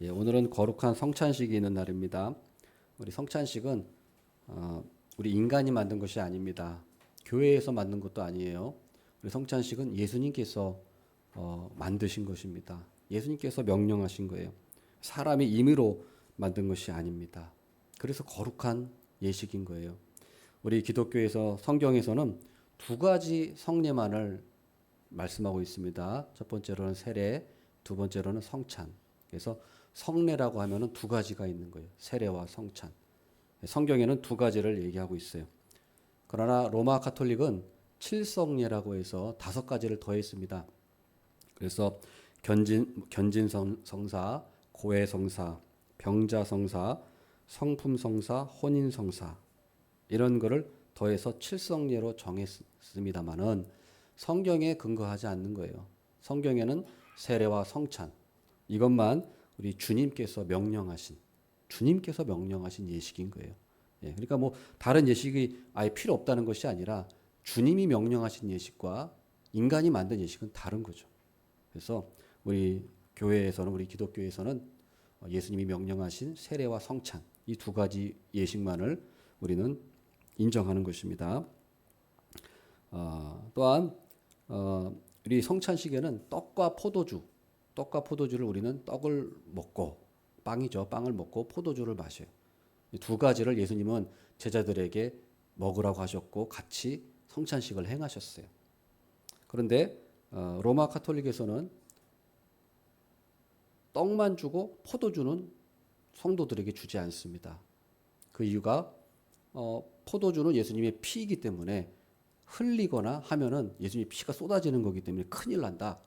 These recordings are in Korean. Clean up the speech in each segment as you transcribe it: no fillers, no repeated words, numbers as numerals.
예, 오늘은 거룩한 성찬식이 있는 날입니다. 우리 성찬식은 우리 인간이 만든 것이 아닙니다. 교회에서 만든 것도 아니에요. 우리 성찬식은 예수님께서 만드신 것입니다. 예수님께서 명령하신 거예요. 사람이 임의로 만든 것이 아닙니다. 그래서 거룩한 예식인 거예요. 우리 기독교에서 성경에서는 두 가지 성례만을 말씀하고 있습니다. 첫 번째로는 세례, 두 번째로는 성찬. 그래서 성례라고 하면은 두 가지가 있는 거예요. 세례와 성찬. 성경에는 두 가지를 얘기하고 있어요. 그러나 로마 가톨릭은 칠성례라고 해서 다섯 가지를 더했습니다. 그래서 견진성사, 고해성사, 병자성사, 성품성사, 혼인성사 이런 거를 더해서 칠성례로 정했습니다만은 성경에 근거하지 않는 거예요. 성경에는 세례와 성찬 이것만 우리 주님께서 명령하신 예식인 거예요. 예, 그러니까 뭐 다른 예식이 아예 필요 없다는 것이 아니라 주님이 명령하신 예식과 인간이 만든 예식은 다른 거죠. 그래서 우리 교회에서는 우리 기독교에서는 예수님이 명령하신 세례와 성찬 이 두 가지 예식만을 우리는 인정하는 것입니다. 또한 우리 성찬식에는 떡과 포도주를 우리는 떡을 먹고 빵을 먹고 포도주를 마셔요. 이 두 가지를 예수님은 제자들에게 먹으라고 하셨고 같이 성찬식을 행하셨어요. 그런데 로마 카톨릭에서는 떡만 주고 포도주는 성도들에게 주지 않습니다. 그 이유가 포도주는 예수님의 피이기 때문에 흘리거나 하면은 예수님의 피가 쏟아지는 거기 때문에 큰일 난다.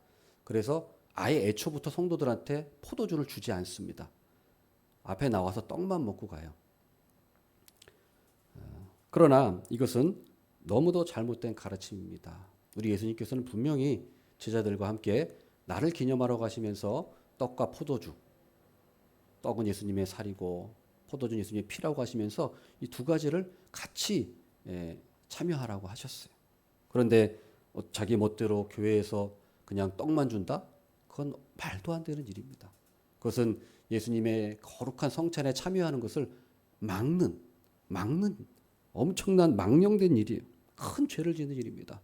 그래서 아예 애초부터 성도들한테 포도주를 주지 않습니다. 앞에 나와서 떡만 먹고 가요. 그러나 이것은 너무도 잘못된 가르침입니다. 우리 예수님께서는 분명히 제자들과 함께 나를 기념하러 가시면서 떡과 포도주, 떡은 예수님의 살이고 포도주는 예수님의 피라고 하시면서 이 두 가지를 같이 참여하라고 하셨어요. 그런데 자기 멋대로 교회에서 그냥 떡만 준다? 그건 말도 안 되는 일입니다. 그것은 예수님의 거룩한 성찬에 참여하는 것을 막는 엄청난 망령된 일이에요. 큰 죄를 짓는 일입니다.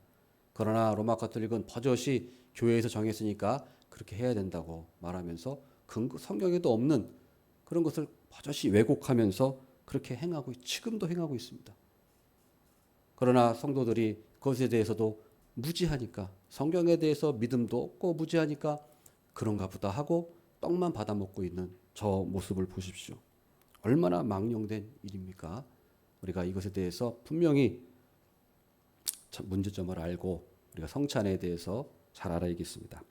그러나 로마 가톨릭은 버젓이 교회에서 정했으니까 그렇게 해야 된다고 말하면서 성경에도 없는 그런 것을 버젓이 왜곡하면서 그렇게 지금도 행하고 있습니다. 그러나 성도들이 그것에 대해서도 무지하니까 성경에 대해서 믿음도 없고 무지하니까 그런가 보다 하고 떡만 받아 먹고 있는 저 모습을 보십시오. 얼마나 망령된 일입니까? 우리가 이것에 대해서 분명히 문제점을 알고 우리가 성찬에 대해서 잘 알아야겠습니다.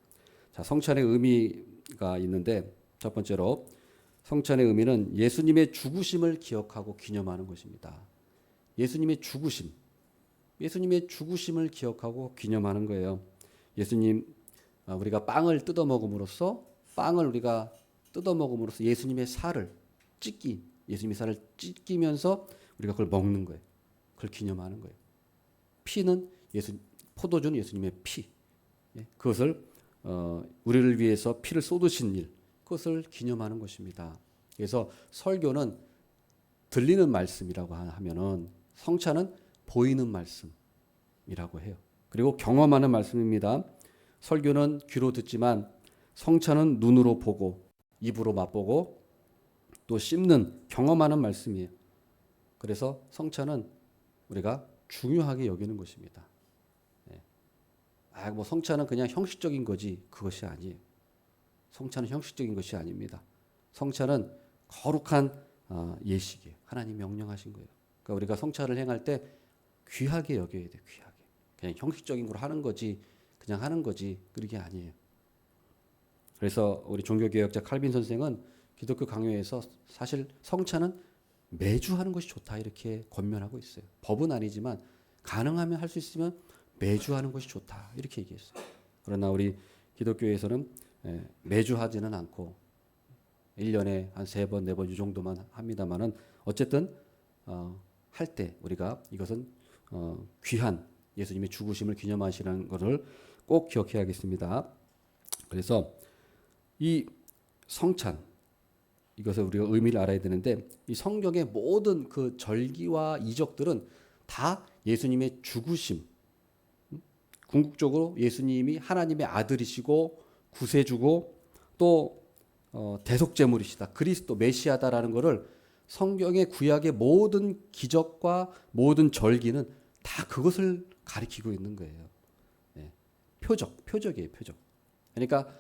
자, 성찬의 의미가 있는데 첫 번째로 성찬의 의미는 예수님의 죽으심을 기억하고 기념하는 것입니다. 예수님의 죽으심을 기억하고 기념하는 거예요. 우리가 빵을 뜯어 먹음으로써 예수님의 살을 찢기면서 우리가 그걸 먹는 거예요. 그걸 기념하는 거예요. 포도주는 예수님의 피. 그것을 우리를 위해서 피를 쏟으신 일, 그것을 기념하는 것입니다. 그래서 설교는 들리는 말씀이라고 하면은 성찬은 보이는 말씀이라고 해요. 그리고 경험하는 말씀입니다. 설교는 귀로 듣지만 성찬은 눈으로 보고 입으로 맛보고 또 씹는 경험하는 말씀이에요. 그래서 성찬은 우리가 중요하게 여기는 것입니다. 뭐 성찬은 그냥 형식적인 거지 그것이 아니에요. 성찬은 형식적인 것이 아닙니다. 성찬은 거룩한 예식이에요. 하나님 명령하신 거예요. 그러니까 우리가 성찬을 행할 때 귀하게 여겨야 돼요. 귀하게. 그냥 형식적인 걸 하는 거지 그냥 하는 거지 그게 아니에요. 그래서 우리 종교개혁자 칼빈 선생은 기독교 강요에서 사실 성찬은 매주 하는 것이 좋다 이렇게 권면하고 있어요. 법은 아니지만 가능하면 할 수 있으면 매주 하는 것이 좋다 이렇게 얘기했어요. 그러나 우리 기독교에서는 매주 하지는 않고 1년에 한 3번, 4번 이 정도만 합니다만은 어쨌든 할 때 우리가 이것은 귀한 예수님의 죽으심을 기념하시는 것을 꼭 기억해야겠습니다. 그래서 이 성찬 이것을 우리가 의미를 알아야 되는데 이 성경의 모든 그 절기와 이적들은 다 예수님의 죽으심, 궁극적으로 예수님이 하나님의 아들이시고 구세주고 또 대속제물이시다, 그리스도 메시아다라는 것을 성경의 구약의 모든 기적과 모든 절기는 다 그것을 가리키고 있는 거예요. 예. 표적이에요, 표적. 그러니까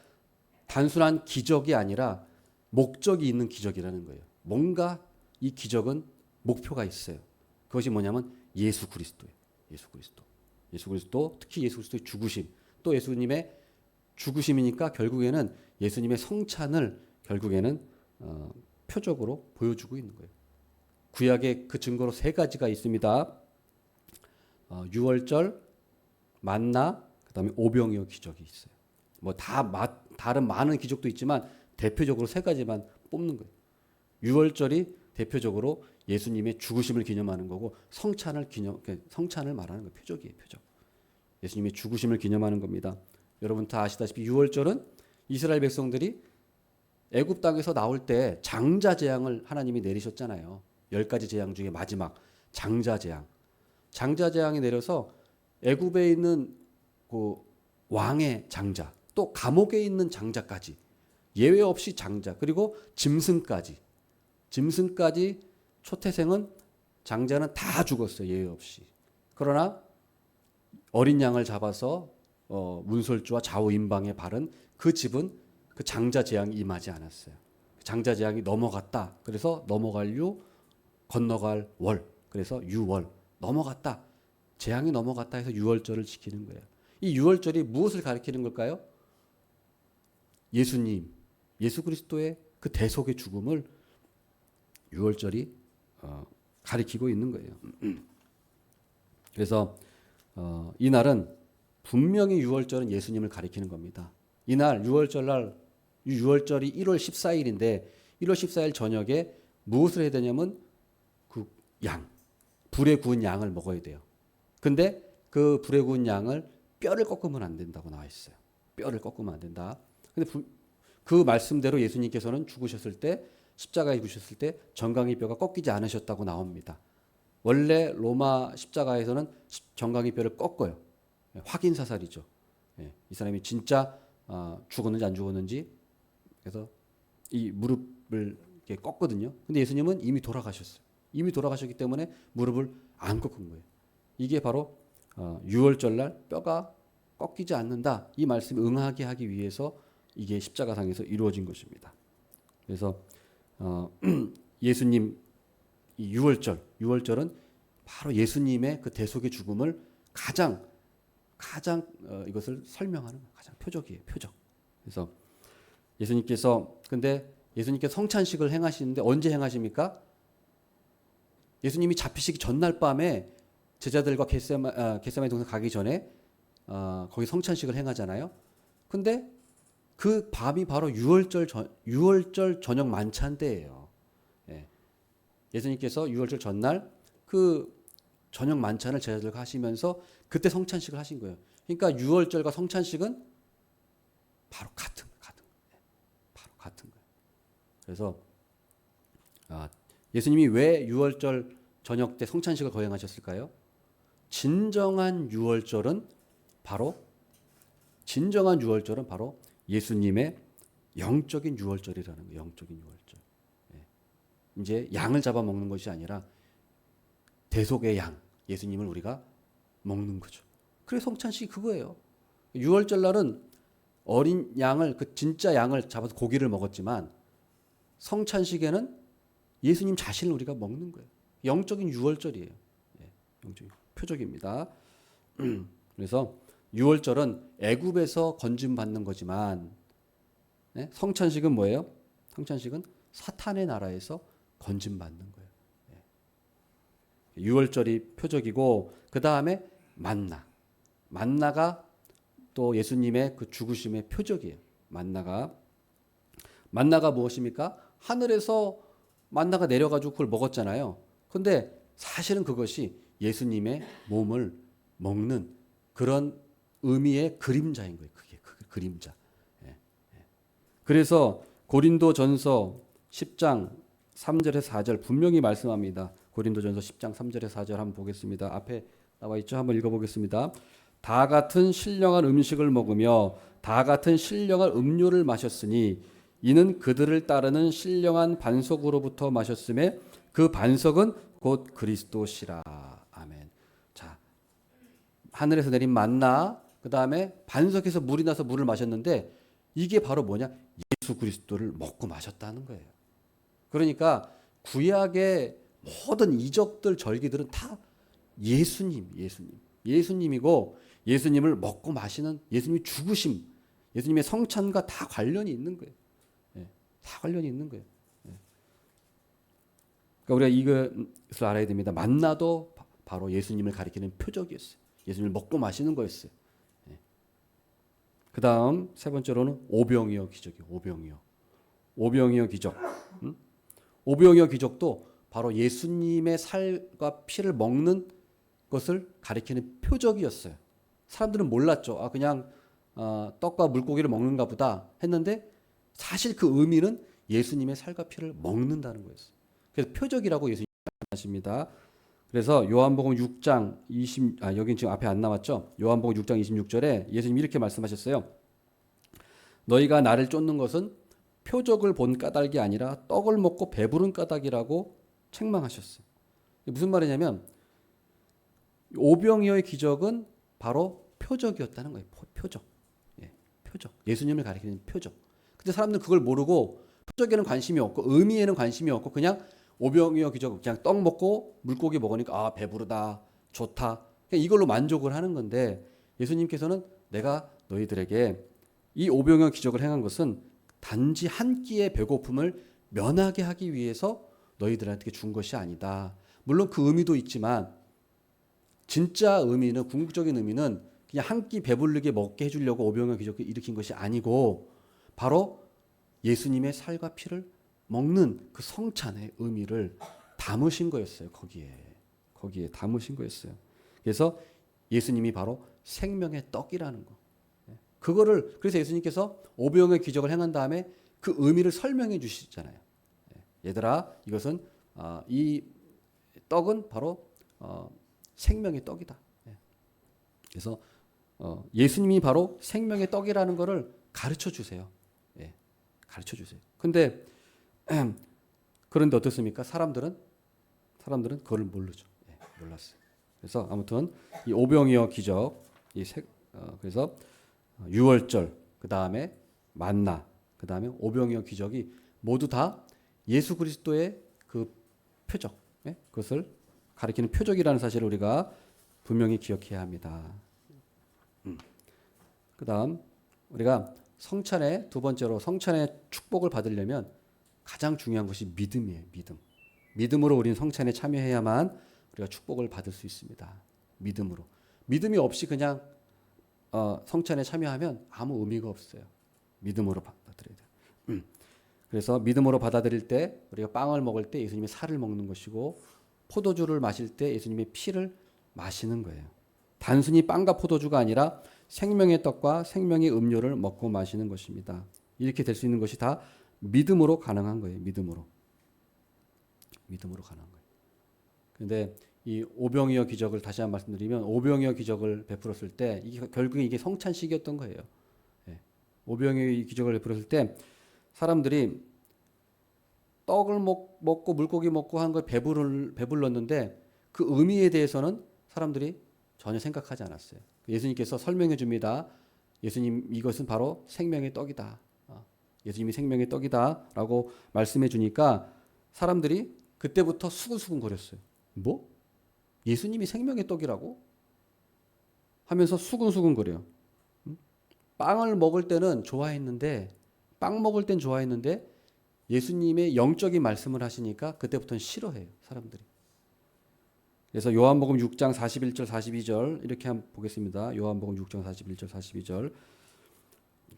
단순한 기적이 아니라 목적이 있는 기적이라는 거예요. 뭔가 이 기적은 목표가 있어요. 그것이 뭐냐면 예수 그리스도예요. 예수 그리스도. 예수 그리스도, 특히 예수 그리스도의 죽으심, 또 예수님의 죽으심이니까 결국에는 예수님의 성찬을 결국에는 표적으로 보여주고 있는 거예요. 구약의 그 증거로 세 가지가 있습니다. 유월절, 만나, 그다음에 오병이어 기적이 있어요. 뭐 다른 많은 기적도 있지만 대표적으로 세 가지만 뽑는 거예요. 유월절이 대표적으로 예수님의 죽으심을 기념하는 거고 성찬을 말하는 거, 표적이에요, 표적. 예수님의 죽으심을 기념하는 겁니다. 여러분 다 아시다시피 유월절은 이스라엘 백성들이 애굽 땅에서 나올 때 장자 재앙을 하나님이 내리셨잖아요. 10가지 재앙 중에 마지막 장자 재앙. 장자 재앙이 내려서 애굽에 있는 그 왕의 장자, 또 감옥에 있는 장자까지 예외 없이 장자, 그리고 짐승까지 초태생은 장자는 다 죽었어요. 예외 없이. 그러나 어린 양을 잡아서 문설주와 좌우임방에 바른 그 집은 그 장자 재앙이 임하지 않았어요. 장자 재앙이 넘어갔다. 그래서 넘어갈 유, 건너갈 월. 그래서 유월. 넘어갔다. 재앙이 넘어갔다 해서 유월절을 지키는 거예요. 이 유월절이 무엇을 가리키는 걸까요? 예수님, 예수 그리스도의 그 대속의 죽음을 유월절이 가리키고 있는 거예요. 그래서 이날은 분명히 유월절은 예수님을 가리키는 겁니다. 이날 유월절이 1월 14일인데 1월 14일 저녁에 무엇을 해야 되냐면 그 불에 구운 양을 먹어야 돼요. 근데 그 불에 구운 양을 뼈를 꺾으면 안 된다고 나와 있어요. 뼈를 꺾으면 안 된다. 근데 그 말씀대로 예수님께서는 죽으셨을 때, 십자가에 죽으셨을 때 정강이 뼈가 꺾이지 않으셨다고 나옵니다. 원래 로마 십자가에서는 정강이 뼈를 꺾어요. 확인 사살이죠. 이 사람이 진짜 죽었는지 안 죽었는지. 그래서 이 무릎을 이렇게 꺾거든요. 근데 예수님은 이미 돌아가셨어요. 이미 돌아가셨기 때문에 무릎을 안 꺾은 거예요. 이게 바로 유월절날 뼈가 꺾이지 않는다, 이 말씀에 응하게 하기 위해서 이게 십자가상에서 이루어진 것입니다. 그래서 예수님 이 유월절은 바로 예수님의 그 대속의 죽음을 가장 이것을 설명하는 가장 표적이에요, 표적. 그래서 근데 예수님께서 성찬식을 행하시는데 언제 행하십니까? 예수님이 잡히시기 전날 밤에 제자들과 겟세마네 동산 가기 전에 거기 성찬식을 행하잖아요. 근데 그 밤이 바로 유월절 저녁 만찬 때예요. 예수님께서 유월절 전날 그 저녁 만찬을 제자들과 하시면서 그때 성찬식을 하신 거예요. 그러니까 유월절과 성찬식은 바로 같은 거예요. 그래서 예수님이 왜 유월절 저녁 때 성찬식을 거행하셨을까요? 진정한 유월절은 바로 예수님의 영적인 유월절이라는 거예요. 영적인 유월절. 이제 양을 잡아 먹는 것이 아니라 대속의 양, 예수님을 우리가 먹는 거죠. 그래서 성찬식이 그거예요. 유월절 날은 어린 양을, 그 진짜 양을 잡아서 고기를 먹었지만 성찬식에는 예수님 자신을 우리가 먹는 거예요. 영적인 유월절이에요. 영적인 표적입니다. 그래서 유월절은 애굽에서 건짐 받는 거지만 성찬식은 뭐예요? 성찬식은 사탄의 나라에서 건짐 받는 거예요. 유월절이 표적이고 그 다음에 만나가 또 예수님의 그 죽으심의 표적이에요. 만나가 무엇입니까? 하늘에서 만나가 내려가지고 그걸 먹었잖아요. 근데 사실은 그것이 예수님의 몸을 먹는 그런 의미의 그림자인 거예요. 그게 그림자. 그래서 고린도전서 10장 3절에서 4절 분명히 말씀합니다. 고린도전서 10장 3절에서 4절 한번 보겠습니다. 앞에 나와 있죠? 한번 읽어보겠습니다. 다 같은 신령한 음식을 먹으며 다 같은 신령한 음료를 마셨으니 이는 그들을 따르는 신령한 반석으로부터 마셨음에 그 반석은 곧 그리스도시라. 아멘. 자, 하늘에서 내린 만나, 그 다음에 반석에서 물이 나서 물을 마셨는데 이게 바로 뭐냐? 예수 그리스도를 먹고 마셨다는 거예요. 그러니까 구약의 모든 이적들 절기들은 다 예수님이고 예수님을 먹고 마시는 예수님의 죽으심, 예수님의 성찬과 다 관련이 있는 거예요. 예, 다 관련이 있는 거예요. 예. 그러니까 우리가 이것을 알아야 됩니다. 만나도 바로 예수님을 가리키는 표적이었어요. 예수님을 먹고 마시는 거였어요. 예. 그 다음 세 번째로는 오병이어 기적이요. 오병이어 기적. 오병이어 기적도 바로 예수님의 살과 피를 먹는 것을 가리키는 표적이었어요. 사람들은 몰랐죠. 그냥 떡과 물고기를 먹는가 보다 했는데 사실 그 의미는 예수님의 살과 피를 먹는다는 거였어요. 그래서 표적이라고 예수님이 말씀하십니다. 그래서 요한복음 6장 20, 여긴 지금 앞에 안 나왔죠. 요한복음 6장 26절에 예수님이 이렇게 말씀하셨어요. 너희가 나를 쫓는 것은 표적을 본 까닭이 아니라 떡을 먹고 배부른 까닭이라고 책망하셨어요. 무슨 말이냐면 오병이어의 기적은 바로 표적이었다는 거예요. 표적. 예, 표적. 예수님을 가리키는 표적. 근데 사람들은 그걸 모르고 표적에는 관심이 없고 의미에는 관심이 없고 그냥 오병이어 기적 그냥 떡 먹고 물고기 먹으니까 배부르다. 좋다. 그냥 이걸로 만족을 하는 건데 예수님께서는 내가 너희들에게 이 오병이어 기적을 행한 것은 단지 한 끼의 배고픔을 면하게 하기 위해서 너희들한테 준 것이 아니다. 물론 그 의미도 있지만 진짜 의미는 궁극적인 의미는 그냥 한 끼 배부르게 먹게 해주려고 오병이어 기적을 일으킨 것이 아니고 바로 예수님의 살과 피를 먹는 그 성찬의 의미를 담으신 거였어요. 거기에 담으신 거였어요. 그래서 예수님이 바로 생명의 떡이라는 거. 그거를 그래서 예수님께서 오병이어 기적을 행한 다음에 그 의미를 설명해 주시잖아요. 얘들아, 이것은 이 떡은 바로 생명의 떡이다. 그래서 예수님이 바로 생명의 떡이라는 것을 가르쳐 주세요. 가르쳐 주세요. 근데 그런데 어떻습니까? 사람들은 그걸 모르죠. 몰랐어요. 그래서 아무튼 이 오병이어 기적, 그래서 유월절, 그 다음에 만나, 그 다음에 오병이어 기적이 모두 다 예수 그리스도의 그 표적, 그것을 가리키는 표적이라는 사실을 우리가 분명히 기억해야 합니다. 그 다음 우리가 성찬의 두 번째로 성찬의 축복을 받으려면 가장 중요한 것이 믿음이에요. 믿음으로 우리는 성찬에 참여해야만 우리가 축복을 받을 수 있습니다. 믿음이 없이 그냥 성찬에 참여하면 아무 의미가 없어요. 믿음으로 받아들여야 돼요. 그래서 믿음으로 받아들일 때 우리가 빵을 먹을 때 예수님의 살을 먹는 것이고 포도주를 마실 때 예수님의 피를 마시는 거예요. 단순히 빵과 포도주가 아니라 생명의 떡과 생명의 음료를 먹고 마시는 것입니다. 이렇게 될 수 있는 것이 다 믿음으로 가능한 거예요. 믿음으로 가능한 거예요. 그런데 이 오병이어 기적을 다시 한번 말씀드리면 오병이어 기적을 베풀었을 때 결국에 이게 성찬식이었던 거예요. 오병이어 기적을 베풀었을 때 사람들이 떡을 먹고 물고기 먹고 한 걸 배불렀는데 그 의미에 대해서는 사람들이 전혀 생각하지 않았어요. 예수님께서 설명해 줍니다. 예수님 이것은 바로 생명의 떡이다. 예수님이 생명의 떡이다라고 말씀해 주니까 사람들이 그때부터 수근수근 거렸어요. 뭐? 예수님이 생명의 떡이라고? 하면서 수근수근 거려요. 빵을 먹을 때는 좋아했는데 빵 먹을 땐 좋아했는데 예수님의 영적인 말씀을 하시니까 그때부터는 싫어해요. 사람들이. 그래서 요한복음 6장 41절 42절 이렇게 한번 보겠습니다. 요한복음 6장 41절 42절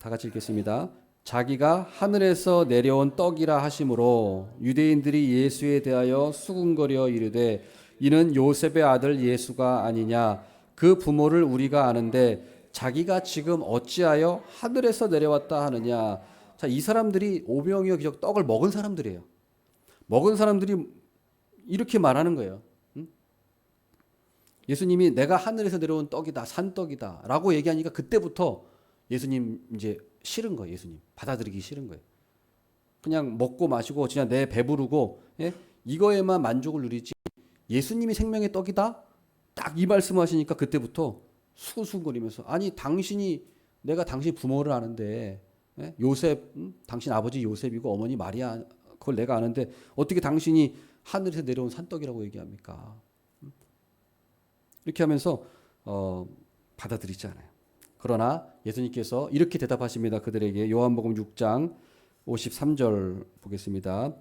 다 같이 읽겠습니다. 자기가 하늘에서 내려온 떡이라 하심으로 유대인들이 예수에 대하여 수군거려 이르되 이는 요셉의 아들 예수가 아니냐. 그 부모를 우리가 아는데 자기가 지금 어찌하여 하늘에서 내려왔다 하느냐. 자, 이 사람들이 오병이어 기적 떡을 먹은 사람들이에요. 먹은 사람들이 이렇게 말하는 거예요. 응? 예수님이 내가 하늘에서 내려온 떡이다, 산떡이다 라고 얘기하니까 그때부터 예수님 이제 싫은 거예요. 예수님 받아들이기 싫은 거예요. 그냥 먹고 마시고 그냥 내 배부르고, 예? 이거에만 만족을 누리지 예수님이 생명의 떡이다? 딱 이 말씀하시니까 그때부터 수근수근거리면서 아니 당신이 내가 당신 부모를 아는데, 예? 요셉, 당신 아버지 요셉이고 어머니 마리아 그걸 내가 아는데 어떻게 당신이 하늘에서 내려온 산떡이라고 얘기합니까? 이렇게 하면서 받아들이지 않아요. 그러나 예수님께서 이렇게 대답하십니다. 그들에게 요한복음 6장 53절 보겠습니다.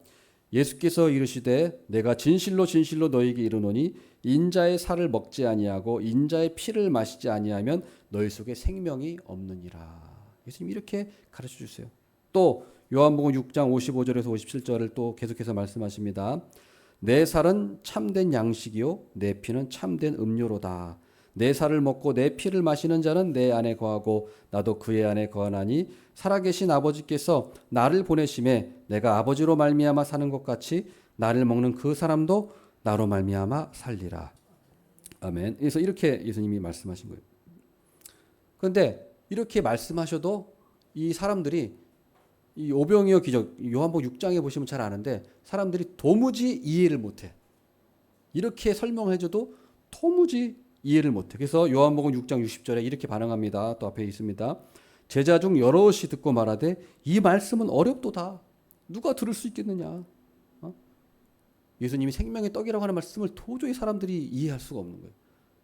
예수께서 이르시되 내가 진실로 진실로 너희에게 이르노니 인자의 살을 먹지 아니하고 인자의 피를 마시지 아니하면 너희 속에 생명이 없느니라. 예수님 이렇게 가르쳐 주세요. 또 요한복음 6장 55절에서 57절을 또 계속해서 말씀하십니다. 내 살은 참된 양식이요 내 피는 참된 음료로다. 내 살을 먹고 내 피를 마시는 자는 내 안에 거하고 나도 그의 안에 거하나니 살아계신 아버지께서 나를 보내심에 내가 아버지로 말미암아 사는 것 같이 나를 먹는 그 사람도 나로 말미암아 살리라. 아멘. 그래서 이렇게 예수님이 말씀하신 거예요. 그런데 이렇게 말씀하셔도 이 사람들이 이 오병이어 기적 요한복음 6장에 보시면 잘 아는데 사람들이 도무지 이해를 못해. 이렇게 설명해줘도 도무지 이해를 못해. 그래서 요한복음 6장 60절에 이렇게 반응합니다. 또 앞에 있습니다. 제자 중 여럿이 듣고 말하되 이 말씀은 어렵도다. 누가 들을 수 있겠느냐. 예수님이 생명의 떡이라고 하는 말씀을 도저히 사람들이 이해할 수가 없는 거예요.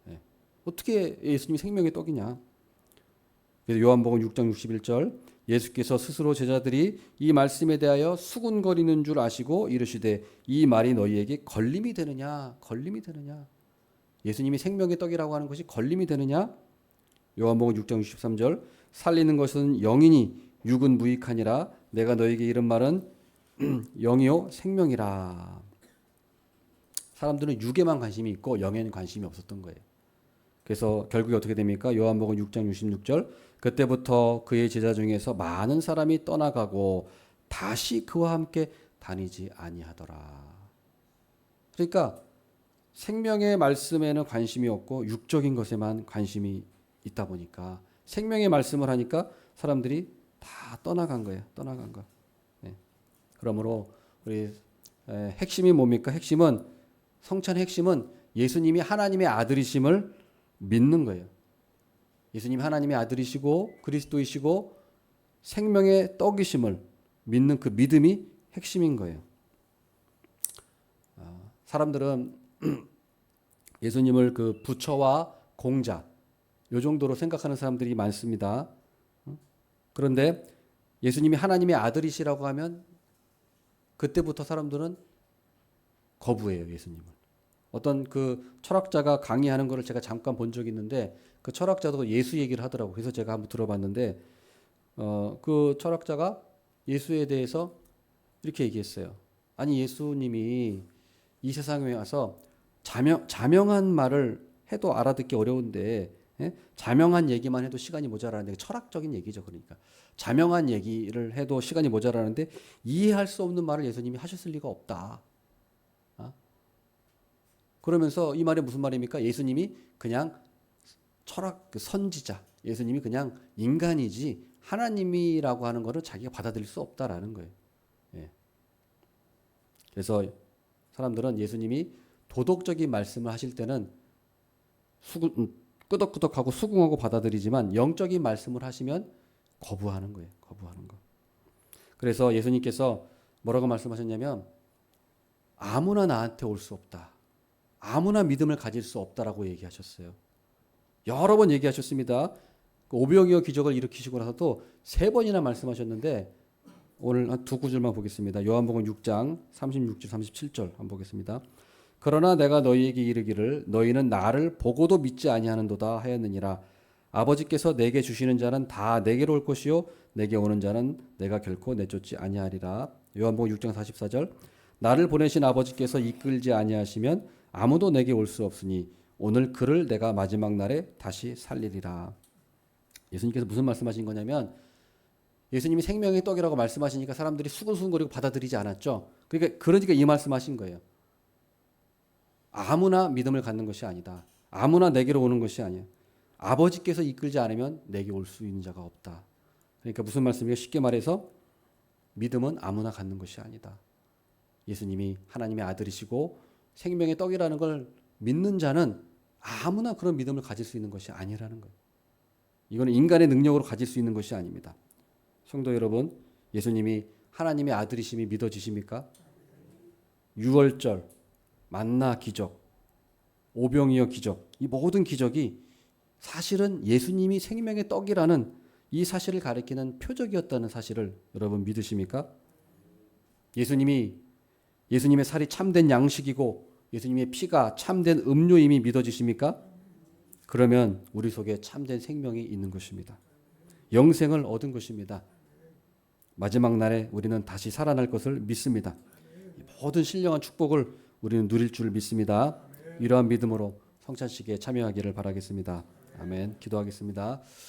예. 어떻게 예수님이 생명의 떡이냐. 그래서 요한복음 6장 61절 예수께서 스스로 제자들이 이 말씀에 대하여 수군거리는 줄 아시고 이르시되 이 말이 너희에게 걸림이 되느냐. 걸림이 되느냐. 예수님이 생명의 떡이라고 하는 것이 걸림이 되느냐? 요한복음 6장 63절 살리는 것은 영이니 육은 무익하니라. 내가 너에게 이른 말은 영이요 생명이라. 사람들은 육에만 관심이 있고 영에는 관심이 없었던 거예요. 그래서 결국에 어떻게 됩니까? 요한복음 6장 66절 그때부터 그의 제자 중에서 많은 사람이 떠나가고 다시 그와 함께 다니지 아니하더라. 그러니까 생명의 말씀에는 관심이 없고 육적인 것에만 관심이 있다 보니까 생명의 말씀을 하니까 사람들이 다 떠나간 거예요. 떠나간 거. 네. 그러므로 우리 핵심이 뭡니까? 핵심은 성찬의 핵심은 예수님이 하나님의 아들이심을 믿는 거예요. 예수님이 하나님의 아들이시고 그리스도이시고 생명의 떡이심을 믿는 그 믿음이 핵심인 거예요. 사람들은 예수님을 그 부처와 공자 요 정도로 생각하는 사람들이 많습니다. 그런데 예수님이 하나님의 아들이시라고 하면 그때부터 사람들은 거부해요, 예수님을. 어떤 그 철학자가 강의하는 거를 제가 잠깐 본 적이 있는데 그 철학자도 예수 얘기를 하더라고요. 그래서 제가 한번 들어봤는데 그 철학자가 예수에 대해서 이렇게 얘기했어요. 아니 예수님이 이 세상에 와서 자명한 말을 해도 알아듣기 어려운데, 예? 자명한 얘기만 해도 시간이 모자라는데 철학적인 얘기죠. 그러니까 자명한 얘기를 해도 시간이 모자라는데 이해할 수 없는 말을 예수님이 하셨을 리가 없다. 그러면서 이 말이 무슨 말입니까? 예수님이 그냥 철학 선지자, 예수님이 그냥 인간이지 하나님이라고 하는 것을 자기가 받아들일 수 없다라는 거예요. 예. 그래서 사람들은 예수님이 도덕적인 말씀을 하실 때는 끄덕끄덕하고 수긍하고 받아들이지만 영적인 말씀을 하시면 거부하는 거예요. 거부하는 거. 그래서 예수님께서 뭐라고 말씀하셨냐면 아무나 나한테 올 수 없다. 아무나 믿음을 가질 수 없다라고 얘기하셨어요. 여러 번 얘기하셨습니다. 그 오병이어 기적을 일으키시고 나서도 3번이나 말씀하셨는데 오늘 한 두 구절만 보겠습니다. 요한복음 6장 36절 37절 한번 보겠습니다. 그러나 내가 너희에게 이르기를 너희는 나를 보고도 믿지 아니하는도다 하였느니라. 아버지께서 내게 주시는 자는 다 내게로 올 것이요 내게 오는 자는 내가 결코 내쫓지 아니하리라. 요한복음 6장 44절 나를 보내신 아버지께서 이끌지 아니하시면 아무도 내게 올 수 없으니 오늘 그를 내가 마지막 날에 다시 살리리라. 예수님께서 무슨 말씀하신 거냐면 예수님이 생명의 떡이라고 말씀하시니까 사람들이 수근수근거리고 받아들이지 않았죠. 그러니까 이 말씀하신 거예요. 아무나 믿음을 갖는 것이 아니다. 아무나 내게로 오는 것이 아니야. 아버지께서 이끌지 않으면 내게 올 수 있는 자가 없다. 그러니까 무슨 말씀이에요? 쉽게 말해서 믿음은 아무나 갖는 것이 아니다. 예수님이 하나님의 아들이시고 생명의 떡이라는 걸 믿는 자는 아무나 그런 믿음을 가질 수 있는 것이 아니라는 거예요. 이거는 인간의 능력으로 가질 수 있는 것이 아닙니다. 성도 여러분, 예수님이 하나님의 아들이심이 믿어지십니까? 유월절, 만나 기적, 오병이어 기적, 이 모든 기적이 사실은 예수님이 생명의 떡이라는 이 사실을 가리키는 표적이었다는 사실을 여러분 믿으십니까? 예수님의 살이 참된 양식이고 예수님의 피가 참된 음료임이 믿어지십니까? 그러면 우리 속에 참된 생명이 있는 것입니다. 영생을 얻은 것입니다. 마지막 날에 우리는 다시 살아날 것을 믿습니다. 모든 신령한 축복을 우리는 누릴 줄 믿습니다. 이러한 믿음으로 성찬식에 참여하기를 바라겠습니다. 아멘. 기도하겠습니다.